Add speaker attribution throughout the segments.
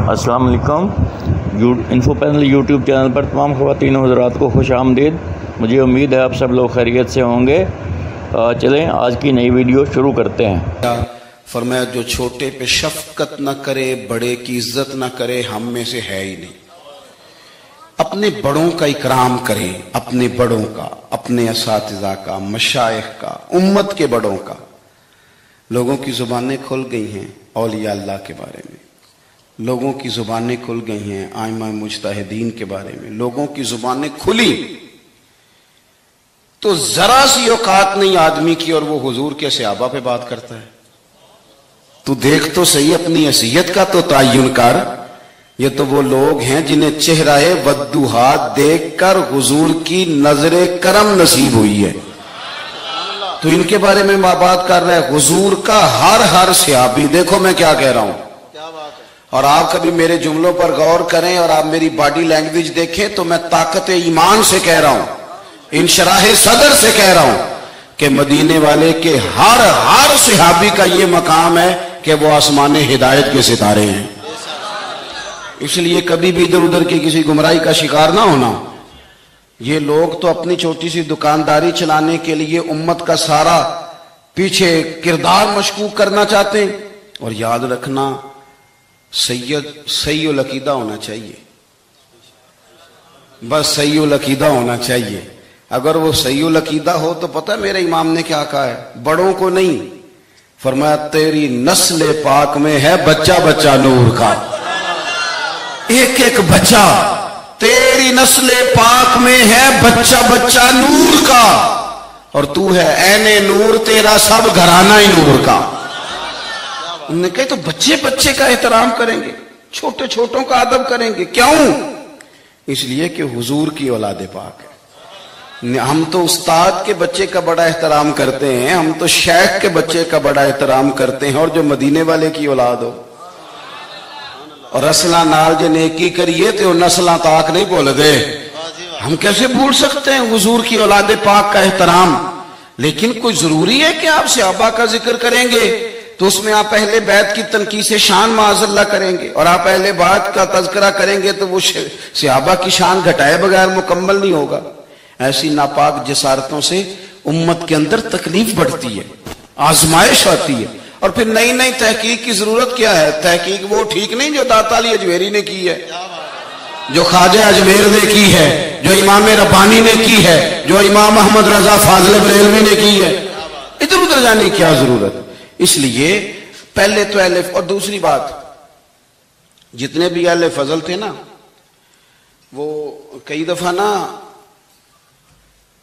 Speaker 1: السلام علیکم۔ Info panel YouTube channel پر تمام خواتین و حضرات کو خوش آمدید۔ مجھے امید ہے آپ سب لوگ خیریت سے ہوں گے۔ چلیں آج کی نئی ویڈیو شروع کرتے ہیں۔
Speaker 2: فرمایا جو چھوٹے پہ شفقت نہ کرے بڑے کی عزت نہ کرے ہم میں سے ہے ہی نہیں۔ اپنے بڑوں کا اکرام کریں، اپنے بڑوں کا، اپنے اساتذہ کا، مشائخ کا، امت کے بڑوں کا۔ لوگوں کی زبانیں کھل گئی ہیں اولیاء اللہ کے بارے میں، لوگوں کی زبانیں کھل گئی ہیں ائمہ مجتہدین کے بارے میں، لوگوں کی زبانیں کھلی تو ذرا سی اوقات نہیں آدمی کی اور وہ حضور کے صحابہ پہ بات کرتا ہے۔ تو دیکھ تو صحیح اپنی حیثیت کا تو تعین کر۔ یہ تو وہ لوگ ہیں جنہیں چہرہ وضحا دیکھ کر حضور کی نظر کرم نصیب ہوئی ہے، تو ان کے بارے میں بات کر رہا ہے۔ حضور کا ہر صحابی، دیکھو میں کیا کہہ رہا ہوں، اور آپ کبھی میرے جملوں پر غور کریں اور آپ میری باڈی لینگویج دیکھیں تو میں طاقت ایمان سے کہہ رہا ہوں، انشراح صدر سے کہہ رہا ہوں کہ مدینے والے کے ہر صحابی کا یہ مقام ہے کہ وہ آسمان ہدایت کے ستارے ہیں۔ اس لیے کبھی بھی ادھر ادھر کی کسی گمراہی کا شکار نہ ہونا۔ یہ لوگ تو اپنی چھوٹی سی دکانداری چلانے کے لیے امت کا سارا پیچھے کردار مشکوک کرنا چاہتے ہیں، اور یاد رکھنا صحیح العقیدہ ہونا چاہیے، بس صحیح العقیدہ ہونا چاہیے۔ اگر وہ صحیح العقیدہ ہو تو پتہ ہے میرے امام نے کیا کہا ہے، بڑوں کو نہیں، فرمایا تیری نسل پاک میں ہے بچہ بچہ نور کا، ایک ایک بچہ تیری نسل پاک میں ہے بچہ بچہ نور کا، اور تو ہے عین نور، تیرا سب گھرانہ ہی نور کا۔ انہوں نے کہا تو بچے بچے کا احترام کریں گے، چھوٹے چھوٹوں کا ادب کریں گے، کیوں؟ اس لیے کہ حضور کی اولاد پاک ہے۔ ہم تو استاد کے بچے کا بڑا احترام کرتے ہیں، ہم تو شیخ کے بچے کا بڑا احترام کرتے ہیں، اور جو مدینے والے کی اولاد ہو اور اسلاں نال جو نیکی کریے تو نسلاں تاک نہیں بھول گئے۔ ہم کیسے بھول سکتے ہیں حضور کی اولاد پاک کا احترام؟ لیکن کوئی ضروری ہے کہ آپ صحابہ کا ذکر کریں گے تو اس میں آپ اہل بیت کی تنقیص شان معاذ اللہ کریں گے، اور آپ اہل بیت کا تذکرہ کریں گے تو وہ صحابہ کی شان گھٹائے بغیر مکمل نہیں ہوگا۔ ایسی ناپاک جسارتوں سے امت کے اندر تکلیف بڑھتی ہے، آزمائش آتی ہے، اور پھر نئی نئی تحقیق کی ضرورت کیا ہے؟ تحقیق وہ ٹھیک نہیں جو داتا علی اجمیری نے کی ہے، جو خواجہ اجمیر نے کی ہے، جو امام ربانی نے کی ہے، جو امام احمد رضا فاضل بریلوی نے کی ہے۔ ادھر ادھر جانے کی کیا ضرورت؟ اس لیے پہلے تو اہل، اور دوسری بات، جتنے بھی اہل فضل تھے نا، وہ کئی دفعہ نا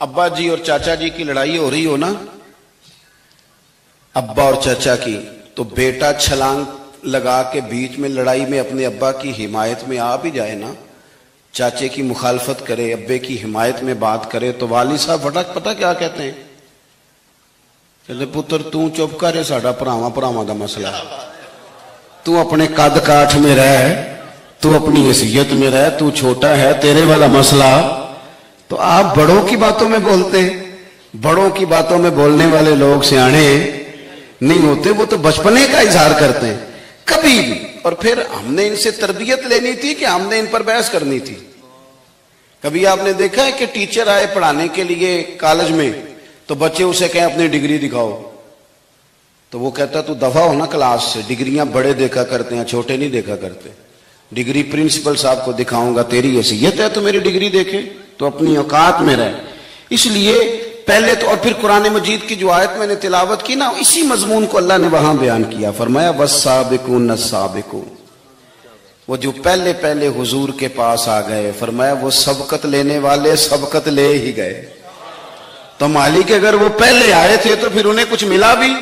Speaker 2: ابا جی اور چاچا جی کی لڑائی ہو رہی ہو نا، ابا اور چاچا کی، تو بیٹا چھلانگ لگا کے بیچ میں لڑائی میں اپنے ابا کی حمایت میں آ بھی جائے نا، چاچے کی مخالفت کرے، ابے کی حمایت میں بات کرے، تو والد صاحب فٹک پتہ کیا کہتے ہیں؟ کہتے پتر تو چپ کرے، ساڈا پراواں دا مسئلہ ہے، تو اپنے قد کاٹھ میں رہ، تو اپنی حیثیت میں رہ، تو چھوٹا ہے، تیرے والا مسئلہ۔ تو آپ بڑوں کی باتوں میں بولتے ہیں، بڑوں کی باتوں میں بولنے والے لوگ سیانے نہیں ہوتے، وہ تو بچپنے کا اظہار کرتے ہیں کبھی بھی۔ اور پھر ہم نے ان سے تربیت لینی تھی کہ ہم نے ان پر بحث کرنی تھی؟ کبھی آپ نے دیکھا ہے کہ ٹیچر آئے پڑھانے کے لیے کالج میں تو بچے اسے کہیں اپنی ڈگری دکھاؤ، تو وہ کہتا تو دفعہ ہونا کلاس سے، ڈگریاں بڑے دیکھا کرتے ہیں چھوٹے نہیں دیکھا کرتے، ڈگری پرنسپل صاحب کو دکھاؤں گا، تیری حیثیت ہے تو میری ڈگری دیکھے، تو اپنی اوقات میں رہے۔ اس لیے پہلے تو، اور پھر قرآن مجید کی جو آیت میں نے تلاوت کی نا، اسی مضمون کو اللہ نے وہاں بیان کیا، فرمایا والسابقون السابقون، وہ جو پہلے پہلے حضور کے پاس آ گئے، فرمایا وہ سبقت لینے والے سبقت لے ہی گئے۔ تو مالک اگر وہ پہلے آئے تھے تو پھر انہیں کچھ ملا بھی؟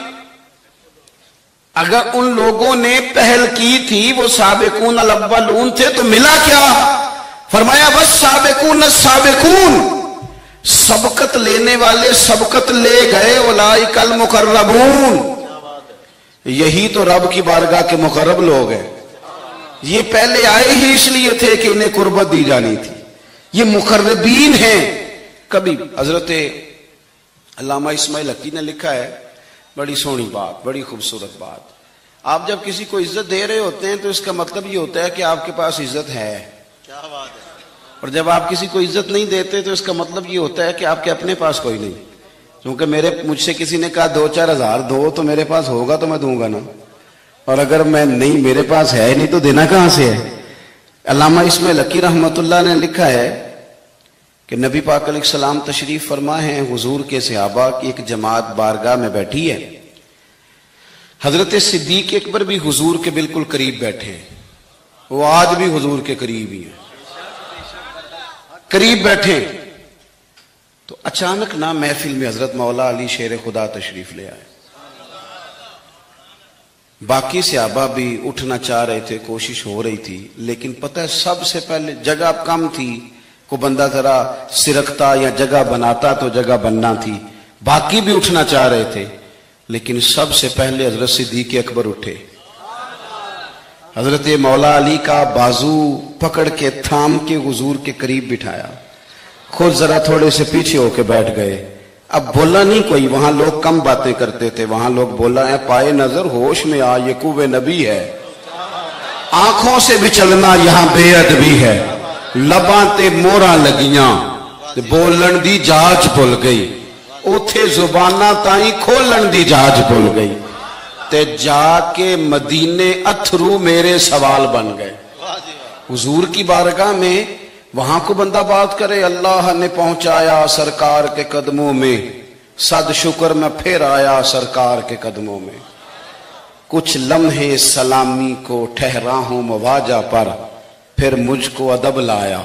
Speaker 2: اگر ان لوگوں نے پہل کی تھی، وہ سابقون الاولون تھے، تو ملا کیا؟ فرمایا والسابقون السابقون، سبقت لینے والے سبقت لے گئے، اولئک المقربون، یہی تو رب کی بارگاہ کے مقرب لوگ ہیں۔ یہ پہلے آئے ہی اس لیے تھے کہ انہیں قربت دی جانی تھی، یہ مقربین ہیں۔ کبھی حضرت علامہ اسماعیل حقی نے لکھا ہے، بڑی سونی بات، بڑی خوبصورت بات، آپ جب کسی کو عزت دے رہے ہوتے ہیں تو اس کا مطلب یہ ہوتا ہے کہ آپ کے پاس عزت ہے.
Speaker 3: کیا بات ہے.
Speaker 2: اور جب آپ کسی کو عزت نہیں دیتے تو اس کا مطلب یہ ہوتا ہے کہ آپ کے اپنے پاس کوئی نہیں. کیونکہ مجھ سے کسی نے کہا 2-4 ہزار دو تو میرے پاس ہوگا تو میں دوں گا نا, اور اگر میں نہیں, میرے پاس ہے نہیں تو دینا کہاں سے ہے. علامہ اسماعیل حقی رحمۃ اللہ نے لکھا ہے کہ نبی پاک علیہ السلام تشریف فرما ہیں, حضور کے صحابہ کی ایک جماعت بارگاہ میں بیٹھی ہے. حضرت صدیق اکبر بھی حضور کے بالکل قریب بیٹھے ہیں, وہ آج بھی حضور کے قریب ہی ہیں, قریب بیٹھے. تو اچانک نہ محفل میں حضرت مولا علی شیر خدا تشریف لے آئے. باقی صحابہ بھی اٹھنا چاہ رہے تھے, کوشش ہو رہی تھی, لیکن پتہ ہے سب سے پہلے جگہ کم تھی, کو بندہ ذرا سرکتا یا جگہ بناتا تو جگہ بننا تھی. باقی بھی اٹھنا چاہ رہے تھے, لیکن سب سے پہلے حضرت صدیق اکبر اٹھے. حضرت مولا علی کا بازو پکڑ کے تھام کے حضور کے قریب بٹھایا, خود ذرا تھوڑے سے پیچھے ہو کے بیٹھ گئے. اب بولا نہیں کوئی, وہاں لوگ کم باتیں کرتے تھے, وہاں لوگ بولا ہے پائے نظر ہوش میں آ یہ کوے نبی ہے, آنکھوں سے بھی چلنا یہاں بے ادبی ہے, لباں تے موراں لگیاں بولن دی جاچ بھول گئی, اوتھے زباناں تائیں کھولن دی جاچ بھول گئی, تے جا کے مدینے اتھرو میرے سوال بن گئے. حضور کی بارگاہ میں وہاں کو بندہ بات کرے, اللہ نے پہنچایا سرکار کے قدموں میں, صد شکر میں پھر آیا سرکار کے قدموں میں, کچھ لمحے سلامی کو ٹھہرا ہوں مواجہ پر, پھر مجھ کو ادب لایا,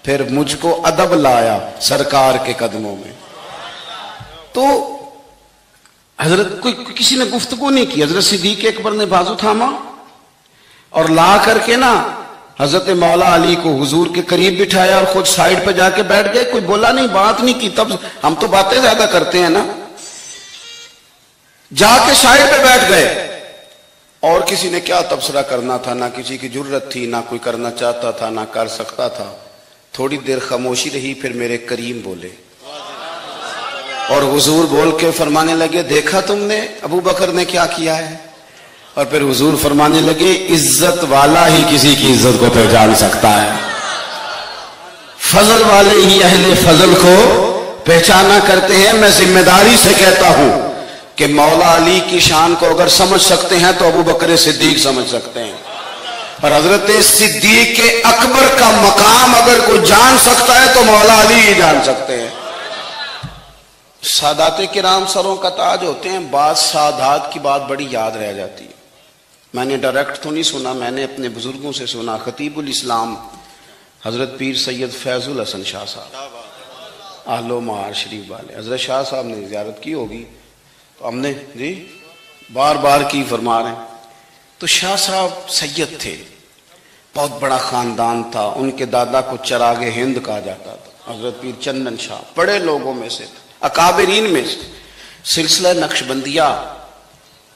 Speaker 2: پھر مجھ کو ادب لایا سرکار کے قدموں میں. تو حضرت کسی نے گفتگو نہیں کی, حضرت صدیق اکبر نے بازو تھاما اور لا کر کے نا حضرت مولا علی کو حضور کے قریب بٹھایا اور خود سائیڈ پہ جا کے بیٹھ گئے. کوئی بولا نہیں, بات نہیں کی. تب ہم تو باتیں زیادہ کرتے ہیں نا, جا کے سائیڈ پہ بیٹھ گئے. اور کسی نے کیا تبصرہ کرنا تھا, نہ کسی کی جرت تھی, نہ کوئی کرنا چاہتا تھا, نہ کر سکتا تھا. تھوڑی دیر خاموشی رہی, پھر میرے کریم بولے اور حضور بول کے فرمانے لگے, دیکھا تم نے ابو بکر نے کیا کیا ہے. اور پھر حضور فرمانے لگے, عزت والا ہی کسی کی عزت کو پہچان سکتا ہے, فضل والے ہی اہل فضل کو پہچانا کرتے ہیں. میں ذمہ داری سے کہتا ہوں کہ مولا علی کی شان کو اگر سمجھ سکتے ہیں تو ابو بکر صدیق سمجھ سکتے ہیں, اور حضرت صدیق اکبر کا مقام اگر کوئی جان سکتا ہے تو مولا علی ہی جان سکتے ہیں. سادات کرام سروں کا تاج ہوتے ہیں, بعض سادات کی بات بڑی یاد رہ جاتی ہے. میں نے ڈائریکٹ تو نہیں سنا, میں نے اپنے بزرگوں سے سنا. خطیب الاسلام حضرت پیر سید فیض الحسن شاہ صاحب, اہل و معار شریف والے, حضرت شاہ صاحب نے زیارت کی ہوگی تو ہم نے جی بار بار کی فرما رہے ہیں. تو شاہ صاحب سید تھے, بہت بڑا خاندان تھا. ان کے دادا کو چراغ ہند کہا جاتا تھا, حضرت پیر چندن شاہ بڑے لوگوں میں سے, اکابرین میں سے. سلسلہ نقشبندیہ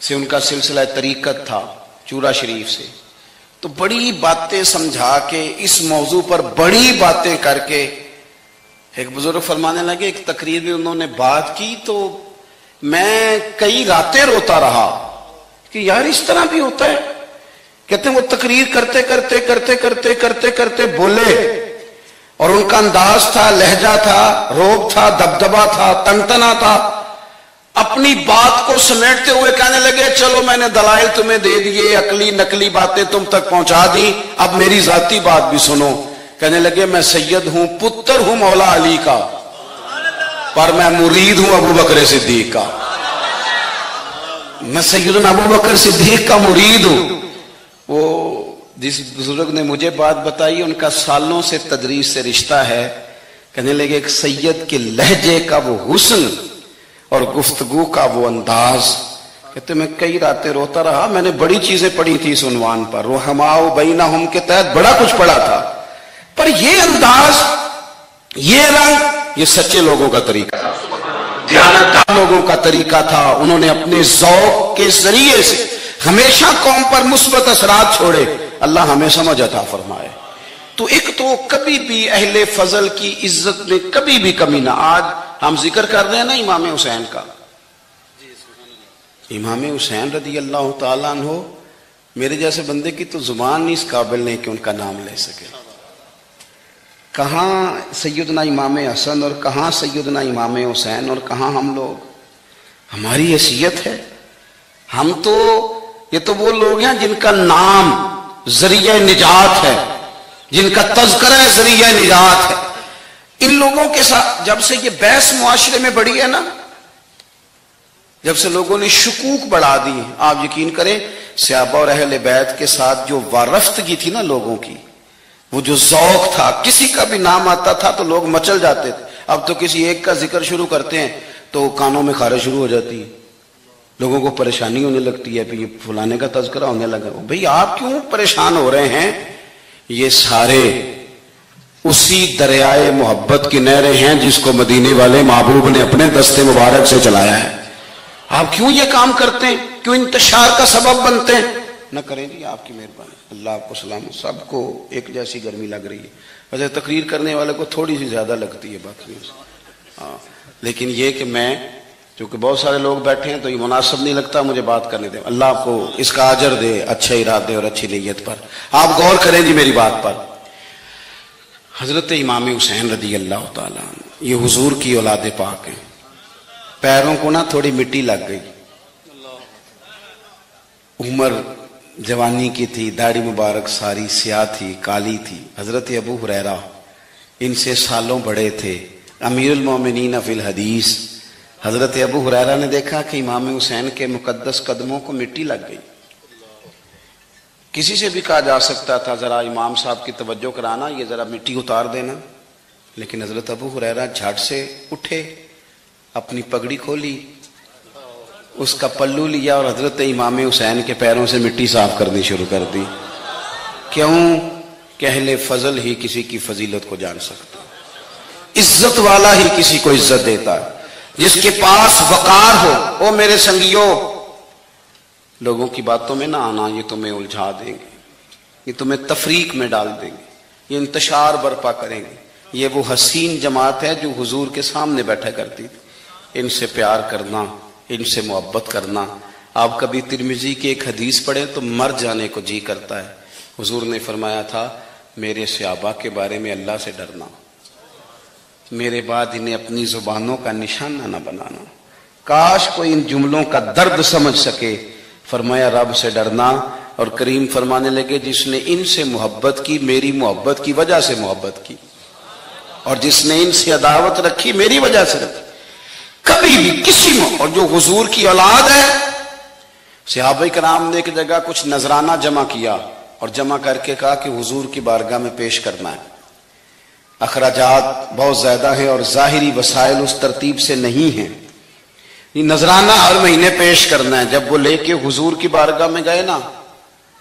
Speaker 2: سے ان کا سلسلہ طریقت تھا, چورا شریف سے. تو بڑی باتیں سمجھا کے, اس موضوع پر بڑی باتیں کر کے ایک بزرگ فرمانے لگے, ایک تقریر میں انہوں نے بات کی تو میں کئی راتیں روتا رہا کہ یار اس طرح بھی ہوتا ہے. کہتے ہیں وہ تقریر کرتے کرتے کرتے کرتے کرتے کرتے بولے, اور ان کا انداز تھا, لہجہ تھا, روب تھا, دبدبا تھا, تنتنا تھا. اپنی بات کو سمیٹتے ہوئے کہنے لگے, چلو میں نے دلائل تمہیں دے دیے, عقلی نقلی باتیں تم تک پہنچا دی, اب میری ذاتی بات بھی سنو. کہنے لگے, میں سید ہوں, پتر ہوں مولا علی کا, پر میں مرید ہوں ابو بکر صدیق کا. میں سیدنا ابو بکر صدیق کا مرید ہوں. وہ جس بزرگ نے مجھے بات بتائی, ان کا سالوں سے تدریس سے رشتہ ہے. کہنے لگے, ایک سید کے لہجے کا وہ حسن اور گفتگو کا وہ انداز. کہتے میں کئی راتیں روتا رہا, میں نے بڑی چیزیں پڑھی تھی اس عنوان پر, رحماء بینہم کے تحت بڑا کچھ پڑھا تھا, پر یہ انداز, یہ رنگ, یہ سچے لوگوں کا طریقہ تھا, دیانتدار لوگوں کا طریقہ تھا. انہوں نے اپنے ذوق کے ذریعے سے ہمیشہ قوم پر مثبت اثرات چھوڑے. اللہ ہمیں سمجھ عطا فرمائے. تو ایک تو کبھی بھی اہل فضل کی عزت میں کبھی بھی کمی نہ. آج ہم ذکر کر رہے ہیں نا امام حسین کا, امام حسین رضی اللہ تعالیٰ عنہ میرے جیسے بندے کی تو زبان نہیں اس قابل نہیں کہ ان کا نام لے سکے. کہاں سیدنا امام حسن اور کہاں سیدنا امام حسین اور کہاں ہم لوگ. ہماری حیثیت ہے. ہم تو یہ تو وہ لوگ ہیں جن کا نام ذریعہ نجات ہے, جن کا تذکرہ ذریعہ نجات ہے. ان لوگوں کے ساتھ جب سے یہ بحث معاشرے میں بڑھی ہے نا, جب سے لوگوں نے شکوک بڑھا دی, آپ یقین کریں صحابہ اور اہل بیت کے ساتھ جو وارفتگی تھی نا لوگوں کی, وہ جو ذوق تھا, کسی کا بھی نام آتا تھا تو لوگ مچل جاتے تھے. اب تو کسی ایک کا ذکر شروع کرتے ہیں تو کانوں میں خارش شروع ہو جاتی ہے, لوگوں کو پریشانی ہونے لگتی ہے, پھر یہ فلانے کا تذکرہ ہونے لگا. بھئی آپ کیوں پریشان ہو رہے ہیں؟ یہ سارے اسی دریائے محبت کی نہریں ہیں جس کو مدینے والے محبوب نے اپنے دستے مبارک سے چلایا ہے. آپ کیوں یہ کام کرتے ہیں؟ کیوں انتشار کا سبب بنتے ہیں؟ نہ کریں جی, آپ کی مہربانی. اللہ آپ کو سلام. سب کو ایک جیسی گرمی لگ رہی ہے. ویسے تقریر کرنے والے کو تھوڑی سی زیادہ لگتی ہے باقی ہاں, لیکن یہ کہ میں چونکہ بہت سارے لوگ بیٹھے ہیں تو یہ مناسب نہیں لگتا مجھے بات کرنے دیں. اللہ آپ کو اس کا اجر دے اچھے ارادے اور اچھی نیت پر. آپ غور کریں جی میری بات پر. حضرت امام حسین رضی اللہ تعالیٰ یہ حضور کی اولاد پاک ہیں. پیروں کو نا تھوڑی مٹی لگ گئی. عمر جوانی کی تھی, داڑھی مبارک ساری سیاہ تھی, کالی تھی. حضرت ابو ہریرہ ان سے سالوں بڑے تھے, امیر المومنین فی الحدیث. حضرت ابو ہریرہ نے دیکھا کہ امام حسین کے مقدس قدموں کو مٹی لگ گئی. کسی سے بھی کہا جا سکتا تھا ذرا امام صاحب کی توجہ کرانا, یہ ذرا مٹی اتار دینا, لیکن حضرت ابو ہریرہ جھٹ سے اٹھے, اپنی پگڑی کھولی, اس کا پلو لیا اور حضرت امام حسین کے پیروں سے مٹی صاف کرنی شروع کر دی. کیوں کہ اہل فضل ہی کسی کی فضیلت کو جان سکتا, عزت والا ہی کسی کو عزت دیتا, جس کے پاس وقار ہو. او میرے سنگیو, لوگوں کی باتوں میں نہ آنا, یہ تمہیں الجھا دیں گے, یہ تمہیں تفریق میں ڈال دیں گے, یہ انتشار برپا کریں گے. یہ وہ حسین جماعت ہے جو حضور کے سامنے بیٹھا کرتی تھی. ان سے پیار کرنا, ان سے محبت کرنا. آپ کبھی ترمذی کی ایک حدیث پڑھیں تو مر جانے کو جی کرتا ہے. حضور نے فرمایا تھا میرے صحابہ کے بارے میں اللہ سے ڈرنا, میرے بعد انہیں اپنی زبانوں کا نشانہ نہ بنانا. کاش کوئی ان جملوں کا درد سمجھ سکے. فرمایا رب سے ڈرنا, اور کریم فرمانے لگے جس نے ان سے محبت کی میری محبت کی وجہ سے محبت کی, اور جس نے ان سے عداوت رکھی میری وجہ سے رکھی. کبھی بھی کسی میں, اور جو حضور کی اولاد ہے, صحابہ کرام نے ایک جگہ کچھ نذرانہ جمع کیا اور جمع کر کے کہا کہ حضور کی بارگاہ میں پیش کرنا ہے. اخراجات بہت زیادہ ہیں اور ظاہری وسائل اس ترتیب سے نہیں ہیں. یہ نذرانہ ہر مہینے پیش کرنا ہے. جب وہ لے کے حضور کی بارگاہ میں گئے نا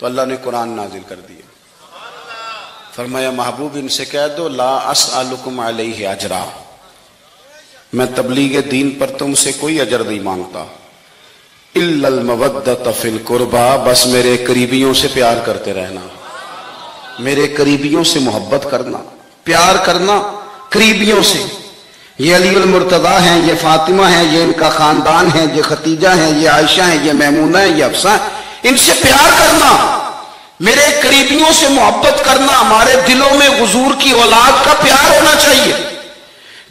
Speaker 2: تو اللہ نے قرآن نازل کر دیا. فرمایا محبوب ان سے کہہ دو لا اسألکم علیہ اجرا, میں تبلیغ دین پر تم سے کوئی اجر نہیں مانگتا, الا المودۃ فی القربى, بس میرے قریبیوں سے پیار کرتے رہنا, میرے قریبیوں سے محبت کرنا, پیار کرنا قریبیوں سے. یہ علی المرتضیٰ ہیں, یہ فاطمہ ہیں, یہ ان کا خاندان ہے, یہ ختیجہ ہیں, یہ عائشہ ہیں, یہ میمونہ ہیں, یہ حفصہ ہیں, ان سے پیار کرنا, میرے قریبیوں سے محبت کرنا. ہمارے دلوں میں حضور کی اولاد کا پیار ہونا چاہیے,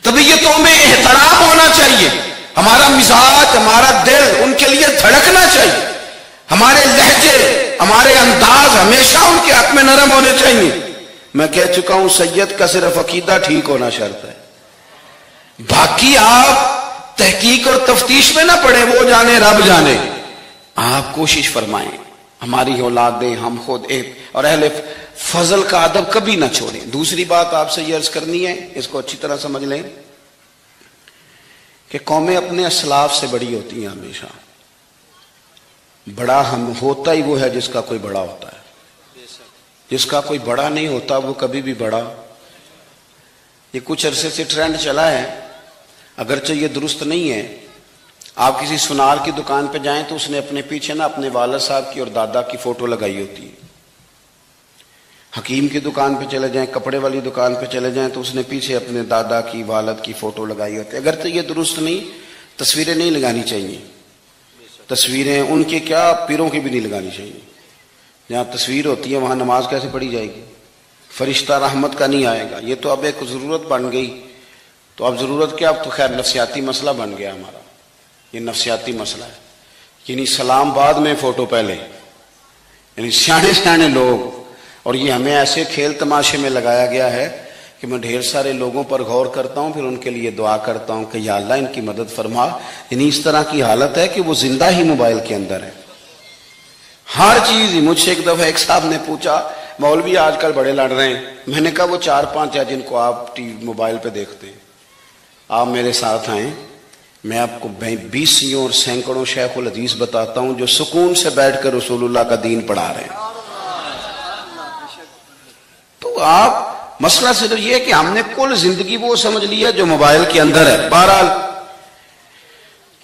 Speaker 2: طبیعتوں میں احترام ہونا چاہیے, ہمارا مزاج, ہمارا دل ان کے لیے دھڑکنا چاہیے, ہمارے لہجے, ہمارے انداز ہمیشہ ان کے حق میں نرم ہونے چاہیے. میں کہہ چکا ہوں سید کا صرف عقیدہ ٹھیک ہونا شرط ہے, باقی آپ تحقیق اور تفتیش میں نہ پڑیں, وہ جانے رب جانے. آپ کوشش فرمائیں ہماری اولادیں, ہم خود ایک, اور اہل فضل کا ادب کبھی نہ چھوڑیں. دوسری بات آپ سے یہ عرض کرنی ہے, اس کو اچھی طرح سمجھ لیں کہ قومیں اپنے اسلاف سے بڑی ہوتی ہیں ہمیشہ. بڑا ہم ہوتا ہی وہ ہے جس کا کوئی بڑا ہوتا ہے, جس کا کوئی بڑا نہیں ہوتا وہ کبھی بھی بڑا. یہ کچھ عرصے سے ٹرینڈ چلا ہے, اگرچہ یہ درست نہیں ہے. آپ کسی سنار کی دکان پہ جائیں تو اس نے اپنے پیچھے نا اپنے والد صاحب کی اور دادا کی فوٹو لگائی ہوتی ہے. حکیم کی دکان پہ چلے جائیں, کپڑے والی دکان پہ چلے جائیں تو اس نے پیچھے اپنے دادا کی, والد کی فوٹو لگائی ہوتی ہے. اگرچہ یہ درست نہیں, تصویریں نہیں لگانی چاہیے, تصویریں ان کے کیا پیروں کی بھی نہیں لگانی چاہیے. جہاں تصویر ہوتی ہے وہاں نماز کیسے پڑھی جائے گی؟ فرشتہ رحمت کا نہیں آئے گا. یہ تو اب ایک ضرورت بن گئی. تو اب ضرورت کیا؟ اب تو خیر نفسیاتی مسئلہ بن گیا ہمارا. یہ نفسیاتی مسئلہ ہے. یعنی سلام بعد میں فوٹو پہلے. یعنی سیانے سیانے لوگ. اور یہ ہمیں ایسے کھیل تماشے میں لگایا گیا ہے کہ میں ڈھیر سارے لوگوں پر غور کرتا ہوں، پھر ان کے لیے دعا کرتا ہوں کہ یا اللہ ان کی مدد فرما. یعنی اس طرح کی حالت ہے کہ وہ زندہ ہی موبائل کے اندر ہے. ہر چیز. مجھ سے ایک دفعہ ایک صاحب نے پوچھا مولوی آج کل بڑے لڑ رہے ہیں. میں نے کہا وہ 4-5 ہے جن کو آپ موبائل پہ دیکھتے ہیں. آپ میرے ساتھ آئیں، میں آپ کو 20 اور سینکڑوں شیخ الحدیث بتاتا ہوں جو سکون سے بیٹھ کر رسول اللہ کا دین پڑھا رہے ہیں. تو آپ مسئلہ صرف یہ ہے کہ ہم نے کل زندگی وہ سمجھ لی ہے جو موبائل کے اندر ہے. بہرحال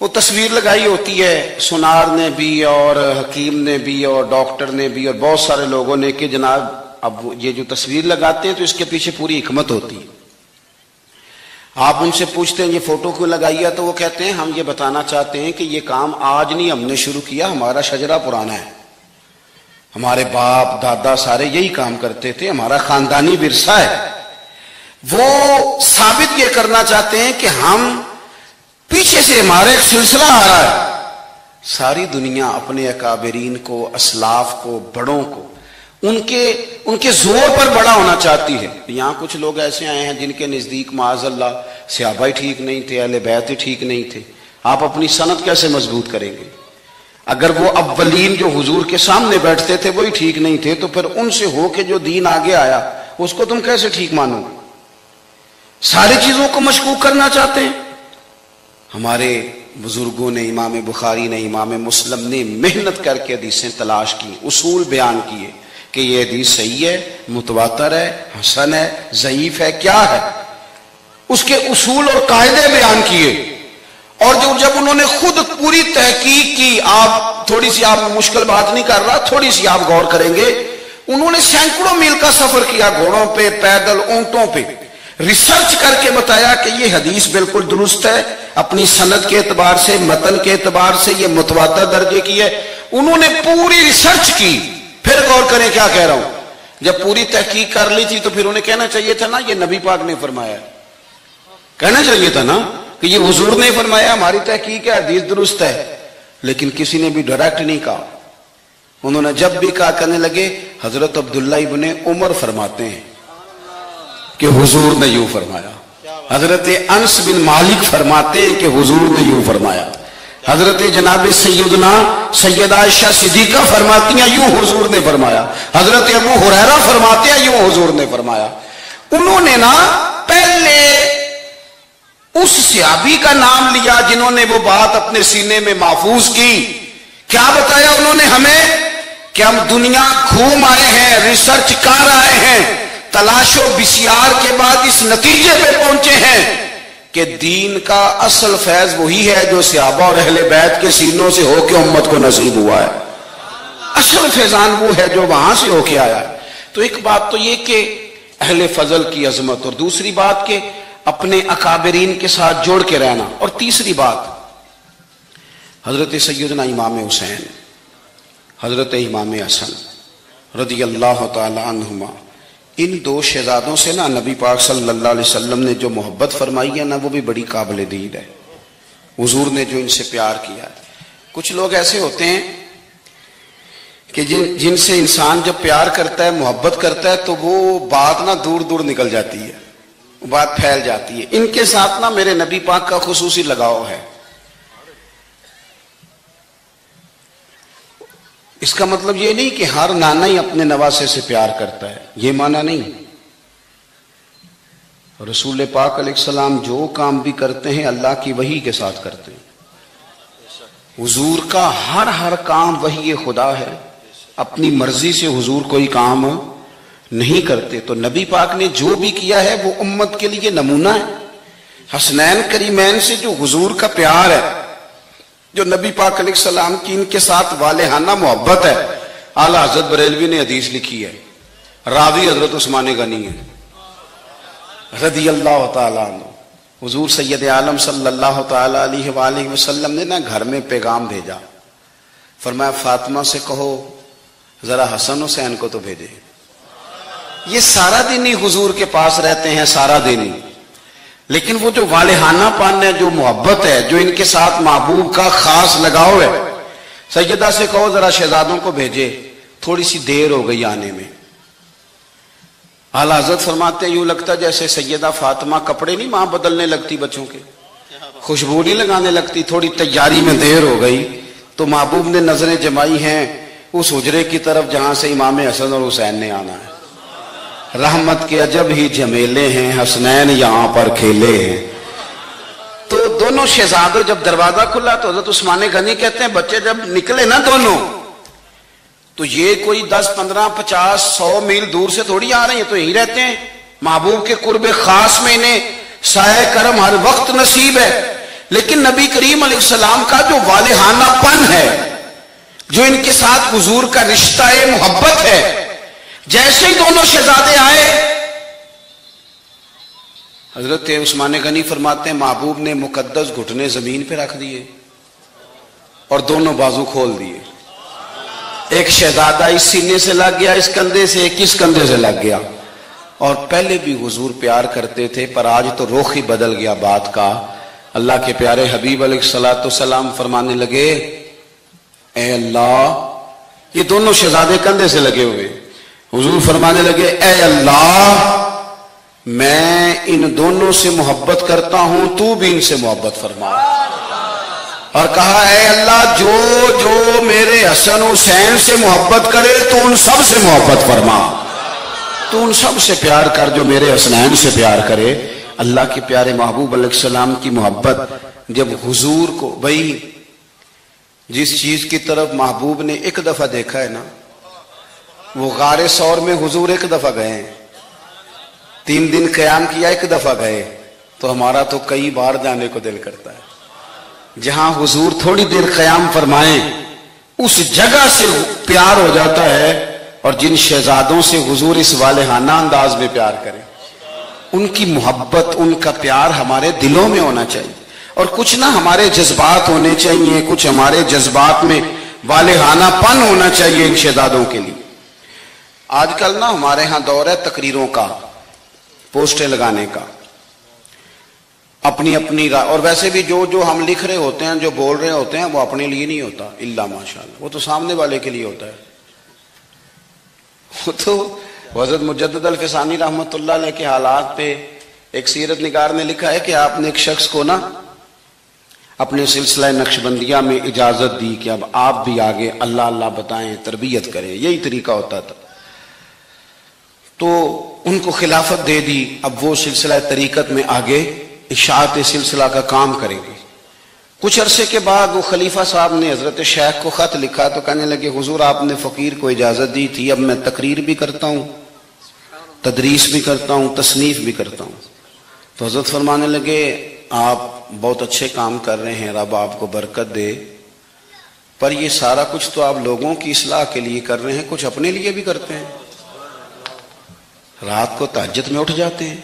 Speaker 2: وہ تصویر لگائی ہوتی ہے سونار نے بھی اور حکیم نے بھی اور ڈاکٹر نے بھی اور بہت سارے لوگوں نے کہ جناب اب یہ جو تصویر لگاتے ہیں تو اس کے پیچھے پوری حکمت ہوتی ہے. آپ ان سے پوچھتے ہیں یہ فوٹو کیوں لگائی ہے تو وہ کہتے ہیں ہم یہ بتانا چاہتے ہیں کہ یہ کام آج نہیں ہم نے شروع کیا، ہمارا شجرہ پرانا ہے. ہمارے باپ دادا سارے یہی کام کرتے تھے، ہمارا خاندانی ورثہ ہے. وہ ثابت یہ کرنا چاہتے ہیں کہ ہم پیچھے سے ہمارا ایک سلسلہ آ رہا ہے. ساری دنیا اپنے اکابرین کو، اسلاف کو، بڑوں کو ان کے زور پر بڑا ہونا چاہتی ہے. یہاں کچھ لوگ ایسے آئے ہیں جن کے نزدیک معاذ اللہ صحابہ ہی ٹھیک نہیں تھے، اہل بیت ہی ٹھیک نہیں تھے. آپ اپنی سند کیسے مضبوط کریں گے؟ اگر وہ اولین جو حضور کے سامنے بیٹھتے تھے وہی ٹھیک نہیں تھے تو پھر ان سے ہو کے جو دین آگے آیا اس کو تم کیسے ٹھیک مانو گے؟ ساری چیزوں کو مشکوک کرنا چاہتے ہیں. ہمارے بزرگوں نے، امام بخاری نے، امام مسلم نے محنت کر کے حدیثیں تلاش کی، اصول بیان کیے کہ یہ حدیث صحیح ہے، متواتر ہے، حسن ہے، ضعیف ہے، کیا ہے. اس کے اصول اور قاعدے بیان کیے. اور جب انہوں نے خود پوری تحقیق کی، آپ تھوڑی سی، آپ مشکل بات نہیں کر رہا، تھوڑی سی آپ غور کریں گے، انہوں نے سینکڑوں میل کا سفر کیا، گھوڑوں پہ، پیدل، اونٹوں پہ، ریسرچ کر کے بتایا کہ یہ حدیث بالکل درست ہے، اپنی سند کے اعتبار سے، متن کے اعتبار سے یہ متواتر درجے کی ہے. انہوں نے پوری ریسرچ کی. پھر غور کریں کیا کہہ رہا ہوں. جب پوری تحقیق کر لی تھی تو پھر انہیں کہنا چاہیے تھا نا یہ نبی پاک نے فرمایا. کہنا چاہیے تھا نا کہ یہ حضور نے فرمایا، ہماری تحقیق ہے، حدیث درست ہے. لیکن کسی نے بھی ڈائریکٹ نہیں کہا. انہوں نے جب بھی کہا کہنے لگے حضرت عبداللہ ابن عمر فرماتے ہیں کہ حضور نے یوں فرمایا. حضرت انس بن مالک فرماتے ہیں کہ حضور نے یوں فرمایا. حضرت جناب سیدہ عائشہ صدیقہ فرماتی ہیں یوں حضور نے فرمایا. حضرت ابو ہریرہ فرماتے ہیں یوں حضور نے فرمایا. انہوں نے نا پہلے اس صحابی کا نام لیا جنہوں نے وہ بات اپنے سینے میں محفوظ کی. کیا بتایا انہوں نے ہمیں کہ ہم دنیا گھوم آئے ہیں، ریسرچ کر آئے ہیں، تلاش و بسیار کے بعد اس نتیجے پہ پہنچے ہیں کہ دین کا اصل فیض وہی ہے جو صحابہ اور اہل بیت کے سینوں سے ہو کے امت کو نصیب ہوا ہے. اصل فیضان وہ ہے جو وہاں سے ہو کے آیا ہے. تو ایک بات تو یہ کہ اہل فضل کی عظمت، اور دوسری بات کہ اپنے اکابرین کے ساتھ جوڑ کے رہنا، اور تیسری بات حضرت سیدنا امام حسین، حضرت امام حسن رضی اللہ تعالی عنہما، ان دو شہزادوں سے نا نبی پاک صلی اللہ علیہ وسلم نے جو محبت فرمائی ہے نا وہ بھی بڑی قابل دید ہے. حضور نے جو ان سے پیار کیا ہے. کچھ لوگ ایسے ہوتے ہیں کہ جن سے انسان جب پیار کرتا ہے، محبت کرتا ہے تو وہ بات نا دور دور نکل جاتی ہے، بات پھیل جاتی ہے. ان کے ساتھ نا میرے نبی پاک کا خصوصی لگاؤ ہے. اس کا مطلب یہ نہیں کہ ہر نانا ہی اپنے نواسے سے پیار کرتا ہے، یہ معنی نہیں. رسول پاک علیہ السلام جو کام بھی کرتے ہیں اللہ کی وحی کے ساتھ کرتے ہیں. حضور کا ہر کام وحی خدا ہے. اپنی مرضی سے حضور کوئی کام نہیں کرتے. تو نبی پاک نے جو بھی کیا ہے وہ امت کے لیے نمونہ ہے. حسنین کریمین سے جو حضور کا پیار ہے، جو نبی پاک علیہ السلام کی ان کے ساتھ والہانہ محبت ہے. اعلیٰ حضرت بریلوی نے حدیث لکھی ہے، راوی حضرت عثمان غنی ہے رضی اللہ تعالیٰ عنہ. حضور سید عالم صلی اللہ تعالیٰ علیہ وآلہ وسلم نے نا گھر میں پیغام بھیجا. فرمایا فاطمہ سے کہو ذرا حسن حسین کو تو بھیجے. یہ سارا دن ہی حضور کے پاس رہتے ہیں، سارا دن ہی، لیکن وہ جو والہانہ پن ہے، جو محبت ہے، جو ان کے ساتھ محبوب کا خاص لگاؤ ہے. سیدہ سے کہو ذرا شہزادوں کو بھیجے، تھوڑی سی دیر ہو گئی آنے میں. اعلیٰ حضرت فرماتے ہیں یوں لگتا جیسے سیدہ فاطمہ کپڑے نہیں ماں بدلنے لگتی بچوں کے، خوشبو نہیں لگانے لگتی، تھوڑی تیاری میں دیر ہو گئی تو محبوب نے نظریں جمائی ہیں اس حجرے کی طرف جہاں سے امام حسن اور حسین نے آنا ہے. رحمت کے عجب ہی جمیلے ہیں، حسنین یہاں پر کھیلے ہیں. تو دونوں شہزادوں جب دروازہ کھلا تو حضرت عثمان غنی کہتے ہیں بچے جب نکلے نا دونوں تو یہ کوئی 10 15 50 100 میل دور سے تھوڑی آ رہے ہیں، تو یہی رہتے ہیں. محبوب کے قرب خاص میں انہیں سایہ کرم ہر وقت نصیب ہے. لیکن نبی کریم علیہ السلام کا جو والہانہ پن ہے، جو ان کے ساتھ حضور کا رشتہ محبت ہے، جیسے ہی دونوں شہزادے آئے حضرت عثمان غنی فرماتے ہیں محبوب نے مقدس گھٹنے زمین پہ رکھ دیے اور دونوں بازو کھول دیے. ایک شہزادہ اس سینے سے لگ گیا اس کندھے سے، ایک اس کندھے سے لگ گیا. اور پہلے بھی حضور پیار کرتے تھے پر آج تو رخ ہی بدل گیا بات کا. اللہ کے پیارے حبیب علیہ الصلوۃ والسلام فرمانے لگے اے اللہ، یہ دونوں شہزادے کندھے سے لگے ہوئے، حضور فرمانے لگے اے اللہ میں ان دونوں سے محبت کرتا ہوں، تو بھی ان سے محبت فرما. اور کہا اے اللہ جو جو میرے حسن حسین سے محبت کرے تو ان سب سے محبت فرما، تو ان سب سے پیار کر جو میرے حسنین سے پیار کرے. اللہ کے پیارے محبوب علیہ السلام کی محبت جب حضور کو، بھائی جس چیز کی طرف محبوب نے ایک دفعہ دیکھا ہے نا، وہ غار ثور میں حضور ایک دفعہ گئے ہیں، 3 دن قیام کیا ایک دفعہ گئے، تو ہمارا تو کئی بار جانے کو دل کرتا ہے. جہاں حضور تھوڑی دیر قیام فرمائیں اس جگہ سے پیار ہو جاتا ہے. اور جن شہزادوں سے حضور اس والہانہ انداز میں پیار کریں، ان کی محبت، ان کا پیار ہمارے دلوں میں ہونا چاہیے. اور کچھ نہ ہمارے جذبات ہونے چاہیے، کچھ ہمارے جذبات میں والہانہ پن ہونا چاہیے ان شہزادوں کے لیے. آج کل نا ہمارے ہاں دور ہے تقریروں کا، پوسٹیں لگانے کا، اپنی اپنی اور ویسے بھی جو ہم لکھ رہے ہوتے ہیں، جو بول رہے ہوتے ہیں، وہ اپنے لیے نہیں ہوتا الا ماشاءاللہ، وہ تو سامنے والے کے لیے ہوتا ہے. وہ تو حضرت مجدد الفسانی رحمۃ اللہ علیہ کے حالات پہ ایک سیرت نگار نے لکھا ہے کہ آپ نے ایک شخص کو نا اپنے سلسلہ نقشبندیہ میں اجازت دی کہ اب آپ بھی آگے اللہ اللہ بتائیں، تربیت کریں، یہی طریقہ ہوتا تھا. تو ان کو خلافت دے دی، اب وہ سلسلہ طریقت میں آگے اشاعت سلسلہ کا کام کریں گے. کچھ عرصے کے بعد وہ خلیفہ صاحب نے حضرت شیخ کو خط لکھا تو کہنے لگے حضور آپ نے فقیر کو اجازت دی تھی، اب میں تقریر بھی کرتا ہوں، تدریس بھی کرتا ہوں، تصنیف بھی کرتا ہوں. تو حضرت فرمانے لگے آپ بہت اچھے کام کر رہے ہیں، رب آپ کو برکت دے، پر یہ سارا کچھ تو آپ لوگوں کی اصلاح کے لیے کر رہے ہیں، کچھ اپنے لیے بھی کرتے ہیں. رات کو تہجد میں اٹھ جاتے ہیں،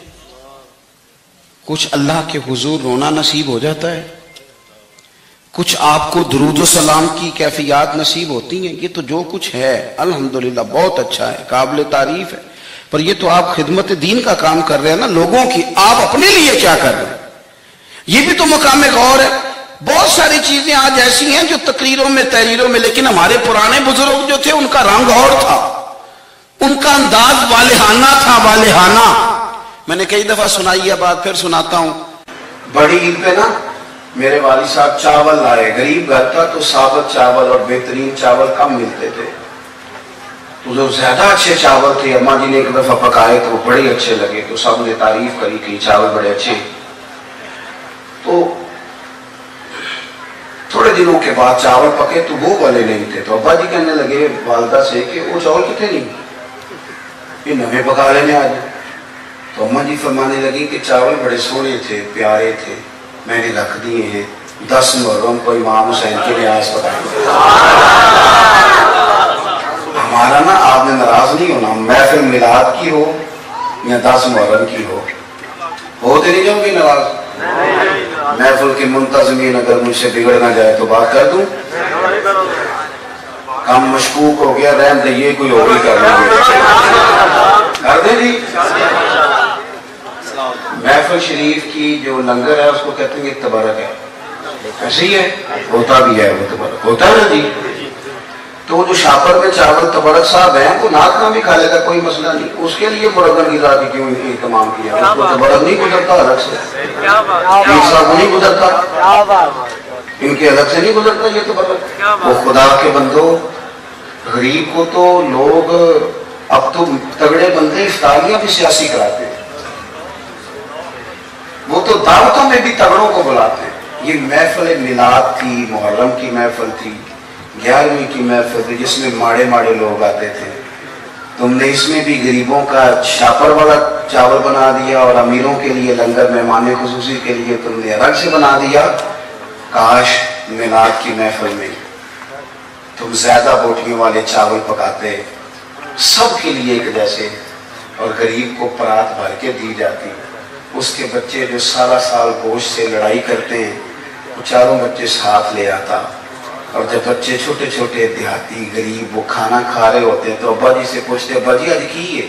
Speaker 2: کچھ اللہ کے حضور رونا نصیب ہو جاتا ہے، کچھ آپ کو درود و سلام کی کیفیات نصیب ہوتی ہیں. یہ تو جو کچھ ہے الحمدللہ بہت اچھا ہے، قابل تعریف ہے، پر یہ تو آپ خدمت دین کا کام کر رہے ہیں نا، لوگوں کی. آپ اپنے لیے کیا کر رہے ہیں؟ یہ بھی تو مقام غور ہے. بہت ساری چیزیں آج ایسی ہیں جو تقریروں میں تحریروں میں، لیکن ہمارے پرانے بزرگ جو تھے ان کا رنگ اور تھا، ان کا انداز والہانہ تھا، والہانہ. میں نے کئی دفعہ سنائی ہے بات، پھر سناتا ہوں. بڑی عید پہ نا میرے والد صاحب چاول لائے، غریب گھر تھا تو ثابت چاول اور بہترین چاول کم ملتے تھے، تو جو زیادہ اچھے چاول تھے اماں جی نے ایک دفعہ پکائے تو بڑے اچھے لگے، تو سب نے تعریف کری کہ چاول بڑے اچھے. تو تھوڑے دنوں کے بعد چاول پکے تو وہ والے نہیں تھے، تو ابا جی کہنے لگے والدہ سے کہ وہ چاول کتنے نہیں، یہ نویں پکا لینے آج. تو اماں جی فرمانے لگی کہ چاول بڑے سونے تھے، پیارے تھے، میں نے رکھ دیے ہیں، 10 محرم کو امام حسین کے نیاز پکائیں. ہمارا نا آپ نے ناراض نہیں ہونا، محفل میلاد کی ہو یا 10 محرم کی ہوتے نہیں جاؤں گی ناراض. محفل کے منتظمین اگر مجھ سے بگڑ نہ جائے تو بات کر دوں. کام مشکوک ہو گیا، رحم دئیے کوئی اور ہی کر دیں جی۔ محفل شریف کی جو لنگر ہے اس کو کہتے ہیں کہ تبرک ہے، ایسے ہی ہے، ہوتا بھی ہے وہ تبرک، ہوتا ہے نا جی۔ تو جو شاپر میں چاول تبرک صاحب ہیں وہ ناک نہ بھی کھا لے گا، کوئی مسئلہ نہیں، اس کے لیے مرغن غذا کی کیوں اہتمام کیا؟ اس کو تبرک نہیں گزرتا الگ سے، پیر صاحب نہیں گزرتا، ان کے الگ سے نہیں گزرتا یہ تبرک۔ وہ خدا کے بندو، غریب کو تو لوگ اب تو تگڑے بندے افطاریاں بھی سیاسی کراتے ہیں، وہ تو دعوتوں میں بھی تگڑوں کو بلاتے ہیں۔ یہ محفل میلاد تھی، محرم کی محفل تھی، 11ویں کی محفل تھی، جس میں ماڑے ماڑے لوگ آتے تھے، تم نے اس میں بھی غریبوں کا شاپر والا چاول بنا دیا اور امیروں کے لیے لنگر مہمان خصوصی کے لیے تم نے الگ سے بنا دیا۔ کاش میلاد کی محفل میں تم زیادہ بوٹیوں والے چاول پکاتے، سب کے لیے ایک جیسے، اور غریب کو پرات بھر کے دی جاتی۔ اس کے بچے جو سارا سال گوشت سے لڑائی کرتے ہیں وہ چاروں بچے ساتھ لے آتا، اور جب بچے چھوٹے چھوٹے دیہاتی غریب وہ کھانا کھا رہے ہوتے ہیں تو ابا جی سے پوچھتے، ابا جی آج کی ہے؟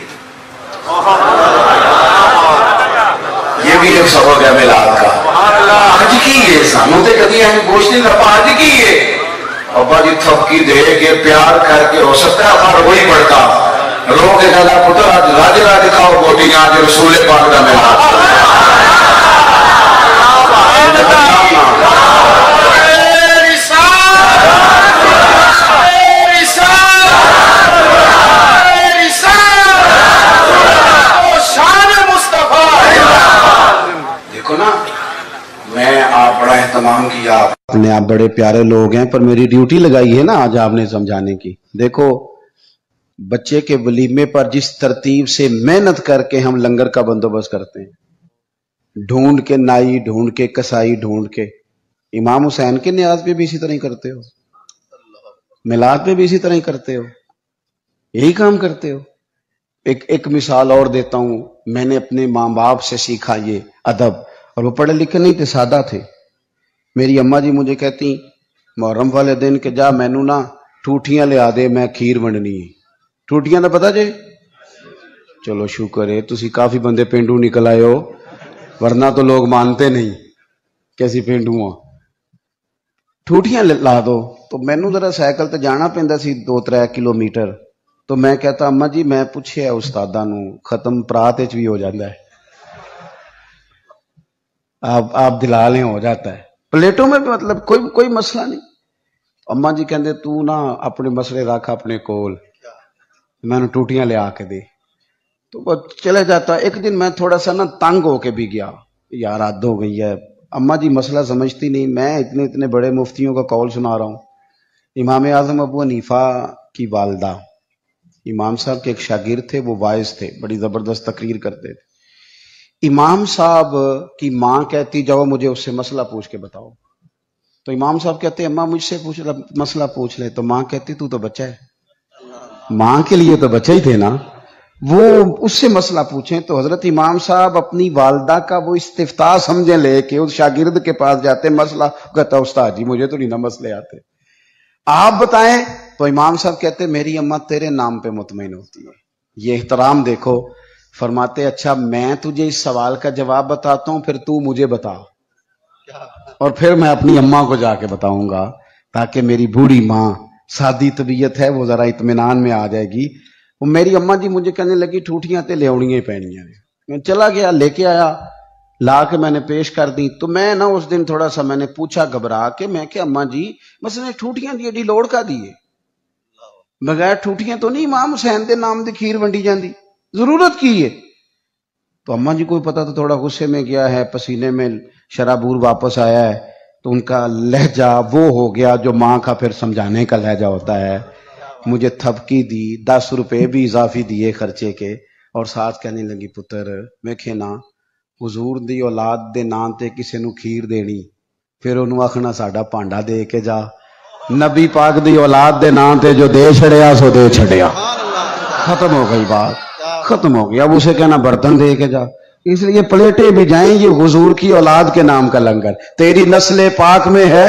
Speaker 2: یہ بھی ایک سبق ہے میلاد کا، آج کی ہے، سانوں تے کبھی ہمیں گوشت نہیں لپا، آج کی ہے۔ ابا جی تھپکی دے کے پیار کر کے، ہو سکتا ہے ہمارا وہی پڑھتا، رو کے کہنا پتر آج راج راج کھاؤ بوٹیاں، آج رسول پاک کا میلاد۔ دیکھو نا، میں آپ بڑا اہتمام کیا، اپنے آپ بڑے پیارے لوگ ہیں، پر میری ڈیوٹی لگائی ہے نا آج آپ نے سمجھانے کی۔ دیکھو بچے کے ولیمے پر جس ترتیب سے محنت کر کے ہم لنگر کا بندوبست کرتے ہیں، ڈھونڈ کے نائی، ڈھونڈ کے کسائی، ڈھونڈ کے، امام حسین کے نیاز پہ بھی اسی طرح ہی کرتے ہو، میلاد پہ بھی اسی طرح ہی کرتے ہو، یہی کام کرتے ہو۔ ایک مثال اور دیتا ہوں، میں نے اپنے ماں باپ سے سیکھا یہ ادب، اور وہ پڑھے لکھے نہیں تھے، سادہ تھے۔ میری اماں جی مجھے کہتی محرم والے دن کہ جا مینو نا ٹوٹیاں لے آ دے، میں کھیر ونڈنی ہے۔ ٹوٹیاں دا پتا جے؟ چلو شکر ہے تسی کافی بندے پینڈو نکل آئے ہو، ورنہ تو لوگ مانتے نہیں کیسی پینڈو ہاں۔ ٹوٹیاں لا دو، تو مینو ذرا سائیکل تے جانا پیندا سی 2-3 کلومیٹر، تو میں کہتا اماں جی میں پوچھے استاداں نو، ختم پرات وچ بھی ہو جاتا ہے، آپ دلا لیں ہو جاتا ہے، پلیٹوں میں بھی مطلب کوئی مسئلہ نہیں۔ اماں جی کہندے تو نا اپنے مسئلے رکھ اپنے کول، میں نے ٹوٹیاں لے آ کے دے، تو وہ چلے جاتا۔ ایک دن میں تھوڑا سا نا تنگ ہو کے بھی گیا، یار حد ہو گئی ہے، اماں جی مسئلہ سمجھتی نہیں، میں اتنے بڑے مفتیوں کا قول سنا رہا ہوں۔ امام اعظم ابو حنیفہ کی والدہ، امام صاحب کے ایک شاگرد تھے، وہ واعظ تھے، بڑی زبردست تقریر کرتے تھے۔ امام صاحب کی ماں کہتی جاؤ مجھے اس سے مسئلہ پوچھ کے بتاؤ، تو امام صاحب کہتے اماں مجھ سے مسئلہ پوچھ لے، تو ماں کہتی تو بچہ ہے، ماں کے لیے تو بچہ ہی تھے نا، وہ اس سے مسئلہ پوچھیں۔ تو حضرت امام صاحب اپنی والدہ کا وہ استفتاء سمجھے لے کے اس شاگرد کے پاس جاتے، مسئلہ کہتا استاد جی مجھے تو نہیں نہ مسئلے آتے، آپ بتائیں۔ تو امام صاحب کہتے میری اماں تیرے نام پہ مطمئن ہوتی ہے، یہ احترام دیکھو۔ فرماتے اچھا میں تجھے اس سوال کا جواب بتاتا ہوں، پھر تو مجھے بتا، اور پھر میں اپنی اماں کو جا کے بتاؤں گا، تاکہ میری بوڑھی ماں سادی طبیعت ہے وہ ذرا اطمینان میں آ جائے گی۔ وہ میری اماں جی مجھے کہنے لگی ٹوٹیاں تے لے آنیاں پینیاں نے، میں چلا گیا لے کے آیا، لا کے میں نے پیش کر دی۔ تو میں نا اس دن تھوڑا سا میں نے پوچھا گھبرا کے، میں کہ اماں جی مثلا ٹوٹیاں دی ایڈی لوڑ کا دیے، بغیر ٹوٹیاں تو نہیں امام حسین دے نام دی کھیر ونڈی جاندی، ضرورت کی ہے؟ تو اماں جی کو پتا تو تھوڑا غصے میں گیا ہے، پسینے میں شرابور واپس آیا ہے، تو ان کا لہجہ وہ ہو گیا جو ماں کا پھر سمجھانے کا لہجہ ہوتا ہے۔ مجھے تھپکی دی، 10 روپے بھی اضافی دیے خرچے کے، اور ساتھ کہنے لگی پتر میں کھینا حضور دی اولاد دے نام تے کسے نو کھیر دینی، پھر انہوں آخنا ساڈا پانڈا دے کے جا، نبی پاک دی اولاد دے نام تے جو دے چھڑیا سو دے چھڑیا، ختم ہو گئی بات، ختم ہو گیا۔ اب اسے کہنا برتن دے کے جا، اس لیے پلیٹیں بھی جائیں، یہ حضور کی اولاد کے نام کا لنگر، تیری نسل پاک میں ہے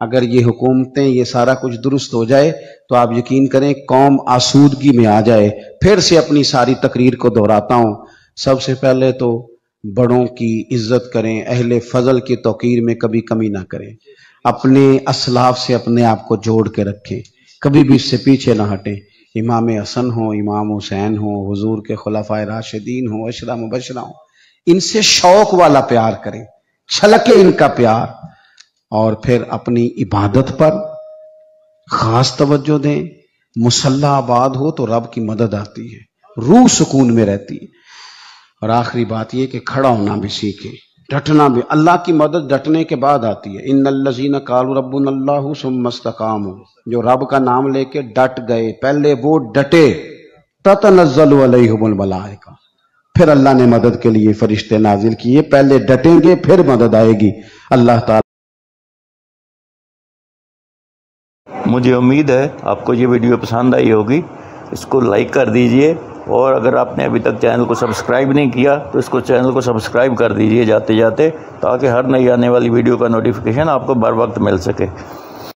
Speaker 2: اگر یہ حکومتیں یہ سارا کچھ درست ہو جائے تو آپ یقین کریں قوم آسودگی میں آ جائے۔ پھر سے اپنی ساری تقریر کو دہراتا ہوں، سب سے پہلے تو بڑوں کی عزت کریں، اہل فضل کی توقیر میں کبھی کمی نہ کریں، اپنے اسلاف سے اپنے آپ کو جوڑ کے رکھیں، کبھی بھی اس سے پیچھے نہ ہٹیں۔ امام حسن ہوں، امام حسین ہوں، حضور کے خلفائے راشدین ہوں، عشرہ مبشرہ ہوں، ان سے شوق والا پیار کریں، چھلکے ان کا پیار، اور پھر اپنی عبادت پر خاص توجہ دیں۔ مصلی آباد ہو تو رب کی مدد آتی ہے، روح سکون میں رہتی ہے۔ اور آخری بات یہ کہ کھڑا ہونا بھی سیکھیں، ڈٹنا بھی۔ اللہ کی مدد ڈٹنے کے بعد آتی ہے۔ ان الذین قالوا ربنا اللہ ثم استقاموا، جو رب کا نام لے کے ڈٹ گئے، پہلے وہ ڈٹے، تتنزل علیہم الملائکہ، پھر اللہ نے مدد کے لیے فرشتے نازل کیے۔ پہلے ڈٹیں گے پھر مدد آئے گی۔ اللہ تعالی،
Speaker 1: مجھے امید ہے آپ کو یہ ویڈیو پسند آئی ہوگی، اس کو لائک کر دیجئے، اور اگر آپ نے ابھی تک چینل کو سبسکرائب نہیں کیا تو اس کو چینل کو سبسکرائب کر دیجئے جاتے جاتے، تاکہ ہر نئی آنے والی ویڈیو کا نوٹیفیکیشن آپ کو بر وقت مل سکے۔